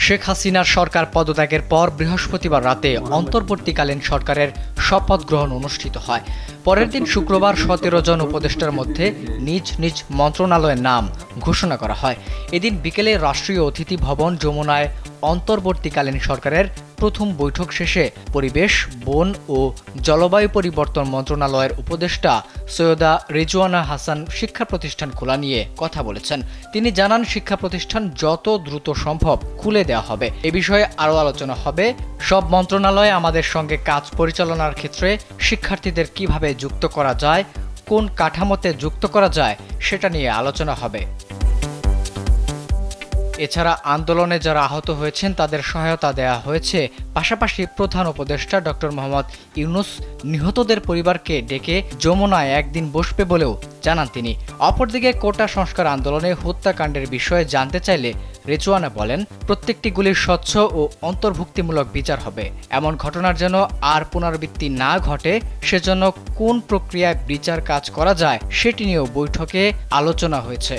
শেখ হাসিনার সরকার পদত্যাগের পর বৃহস্পতিবার রাতে অন্তর্বর্তীকালীন সরকারের শপথ গ্রহণ অনুষ্ঠিত হয়। পরের দিন শুক্রবার ১৭ জন উপদেষ্টার মধ্যে নিজ নিজ মন্ত্রণালয়ের নাম ঘোষণা করা হয়। এদিন বিকেলে রাষ্ট্রীয় অতিথি ভবন যমুনায় অন্তর্বর্তীকালীন সরকারের প্রথম বৈঠক শেষে পরিবেশ, বন ও জলবায়ু পরিবর্তন মন্ত্রণালয়ের উপদেষ্টা সৈয়দা রিজওয়ানা হাসান শিক্ষা প্রতিষ্ঠান খোলা নিয়ে কথা বলেছেন। তিনি জানান, শিক্ষা প্রতিষ্ঠান যত দ্রুত সম্ভব খুলে দেওয়া হবে। এ বিষয়ে আরও আলোচনা হবে। সব মন্ত্রণালয়ে আমাদের সঙ্গে কাজ পরিচালনার ক্ষেত্রে শিক্ষার্থীদের কিভাবে যুক্ত করা যায়, কোন কাঠামোতে যুক্ত করা যায় সেটা নিয়ে আলোচনা হবে। এছাড়া আন্দোলনে যারা আহত হয়েছেন তাদের সহায়তা দেওয়া হয়েছে। পাশাপাশি প্রধান উপদেষ্টা ডক্টর মোহাম্মদ ইউনূস নিহতদের পরিবারকে ডেকে যমুনায় একদিন বসবে বলেও জানান তিনি। অপরদিকে কোটা সংস্কার আন্দোলনে হত্যাকাণ্ডের বিষয়ে জানতে চাইলে রিজওয়ানা বলেন, প্রত্যেকটি গুলির স্বচ্ছ ও অন্তর্ভুক্তিমূলক বিচার হবে। এমন ঘটনার যেন আর পুনরাবৃত্তি না ঘটে, সেজন্য কোন প্রক্রিয়ায় বিচার কাজ করা যায় সেটি নিয়েও বৈঠকে আলোচনা হয়েছে।